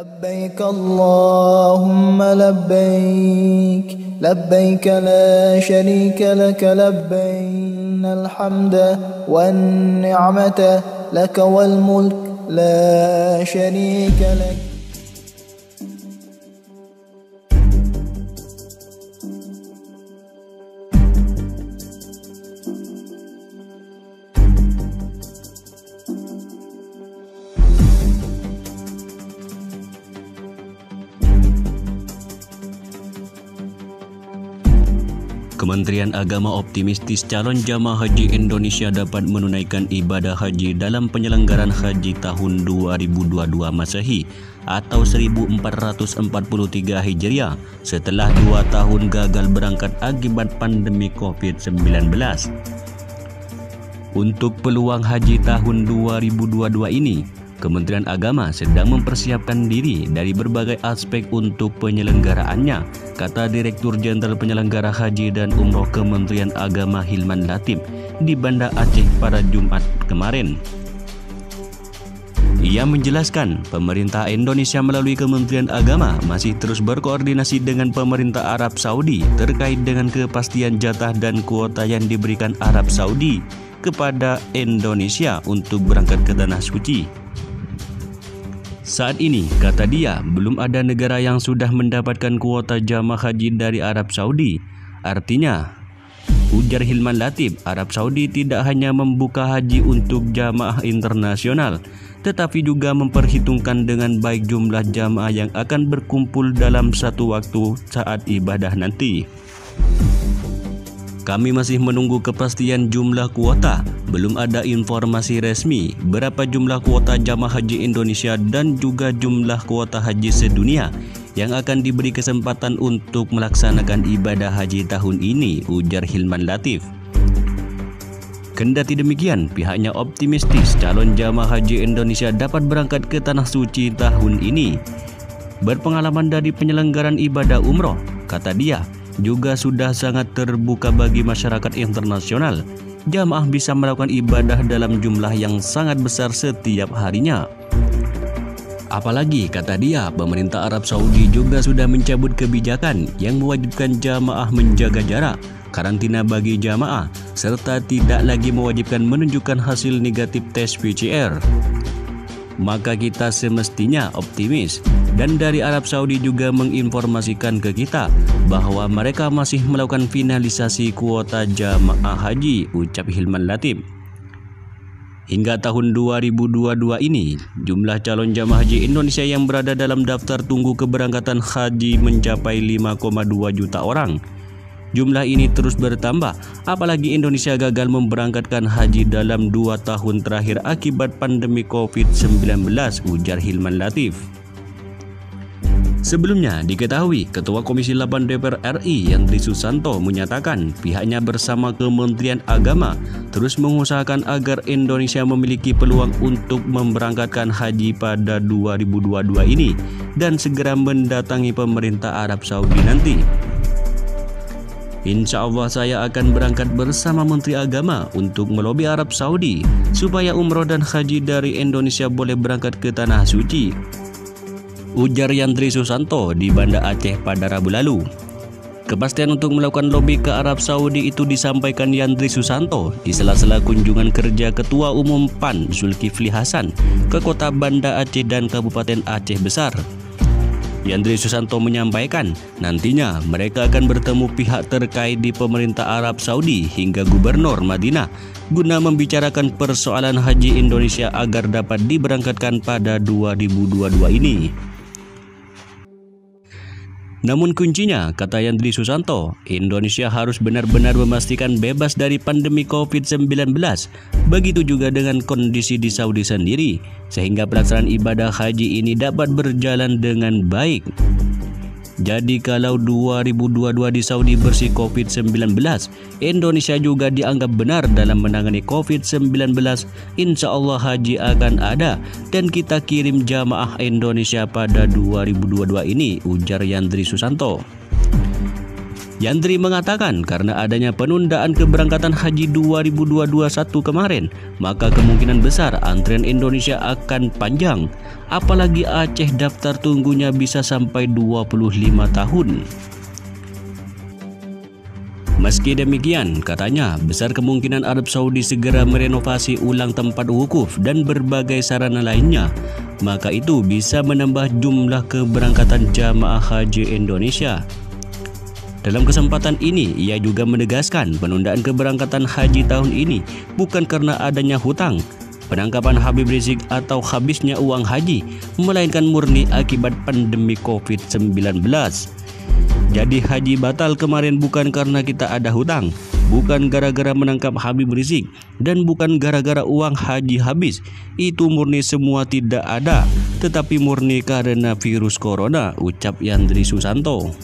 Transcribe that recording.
لبيك اللهم لبيك لبيك لا شريك لك لبيك الحمد والنعمة لك والملك لا شريك لك. Kementerian Agama optimistis calon jamaah haji Indonesia dapat menunaikan ibadah haji dalam penyelenggaraan haji tahun 2022 Masehi atau 1443 Hijriah setelah 2 tahun gagal berangkat akibat pandemi COVID-19. Untuk peluang haji tahun 2022 ini, Kementerian Agama sedang mempersiapkan diri dari berbagai aspek untuk penyelenggaraannya, kata Direktur Jenderal Penyelenggara Haji dan Umroh Kementerian Agama Hilman Latif di Banda Aceh pada Jumat kemarin. Ia menjelaskan, pemerintah Indonesia melalui Kementerian Agama masih terus berkoordinasi dengan pemerintah Arab Saudi terkait dengan kepastian jatah dan kuota yang diberikan Arab Saudi kepada Indonesia untuk berangkat ke Tanah Suci. Saat ini, kata dia, belum ada negara yang sudah mendapatkan kuota jamaah haji dari Arab Saudi. Artinya, ujar Hilman Latif, Arab Saudi tidak hanya membuka haji untuk jamaah internasional, tetapi juga memperhitungkan dengan baik jumlah jamaah yang akan berkumpul dalam satu waktu saat ibadah nanti. Kami masih menunggu kepastian jumlah kuota. Belum ada informasi resmi berapa jumlah kuota jamaah haji Indonesia dan juga jumlah kuota haji sedunia yang akan diberi kesempatan untuk melaksanakan ibadah haji tahun ini, ujar Hilman Latif. Kendati demikian, pihaknya optimistis calon jamaah haji Indonesia dapat berangkat ke Tanah Suci tahun ini. Berpengalaman dari penyelenggaraan ibadah umroh, kata dia, juga sudah sangat terbuka bagi masyarakat internasional. Jamaah bisa melakukan ibadah dalam jumlah yang sangat besar setiap harinya. Apalagi, kata dia, pemerintah Arab Saudi juga sudah mencabut kebijakan yang mewajibkan jamaah menjaga jarak, karantina bagi jamaah, serta tidak lagi mewajibkan menunjukkan hasil negatif tes PCR. Maka kita semestinya optimis, dan dari Arab Saudi juga menginformasikan ke kita bahwa mereka masih melakukan finalisasi kuota jamaah haji, ucap Hilman Latif. Hingga tahun 2022 ini, jumlah calon jamaah haji Indonesia yang berada dalam daftar tunggu keberangkatan haji mencapai 5,2 juta orang. Jumlah ini terus bertambah, apalagi Indonesia gagal memberangkatkan haji dalam 2 tahun terakhir akibat pandemi COVID-19, ujar Hilman Latif. Sebelumnya diketahui, Ketua Komisi 8 DPR RI Yandri Susanto menyatakan pihaknya bersama Kementerian Agama terus mengusahakan agar Indonesia memiliki peluang untuk memberangkatkan haji pada 2022 ini dan segera mendatangi pemerintah Arab Saudi nanti. Insya Allah saya akan berangkat bersama Menteri Agama untuk melobi Arab Saudi supaya umroh dan haji dari Indonesia boleh berangkat ke Tanah Suci, ujar Yandri Susanto di Banda Aceh pada Rabu lalu. Kepastian untuk melakukan lobi ke Arab Saudi itu disampaikan Yandri Susanto di sela-sela kunjungan kerja Ketua Umum PAN Zulkifli Hasan ke kota Banda Aceh dan Kabupaten Aceh Besar. Yandri Susanto menyampaikan nantinya mereka akan bertemu pihak terkait di pemerintah Arab Saudi hingga Gubernur Madinah guna membicarakan persoalan haji Indonesia agar dapat diberangkatkan pada 2022 ini. Namun kuncinya, kata Yandri Susanto, Indonesia harus benar-benar memastikan bebas dari pandemi COVID-19. Begitu juga dengan kondisi di Saudi sendiri, sehingga pelaksanaan ibadah haji ini dapat berjalan dengan baik. Jadi kalau 2022 di Saudi bersih COVID-19, Indonesia juga dianggap benar dalam menangani COVID-19, insya Allah haji akan ada dan kita kirim jamaah Indonesia pada 2022 ini, ujar Yandri Susanto. Yandri mengatakan karena adanya penundaan keberangkatan haji 2021 kemarin, maka kemungkinan besar antrean Indonesia akan panjang. Apalagi Aceh daftar tunggunya bisa sampai 25 tahun. Meski demikian, katanya besar kemungkinan Arab Saudi segera merenovasi ulang tempat wukuf dan berbagai sarana lainnya. Maka itu bisa menambah jumlah keberangkatan jamaah haji Indonesia. Dalam kesempatan ini, ia juga menegaskan penundaan keberangkatan haji tahun ini bukan karena adanya hutang, penangkapan Habib Rizik atau habisnya uang haji, melainkan murni akibat pandemi COVID-19. Jadi haji batal kemarin bukan karena kita ada hutang, bukan gara-gara menangkap Habib Rizik, dan bukan gara-gara uang haji habis. Itu murni semua tidak ada, tetapi murni karena virus corona, ucap Yandri Susanto.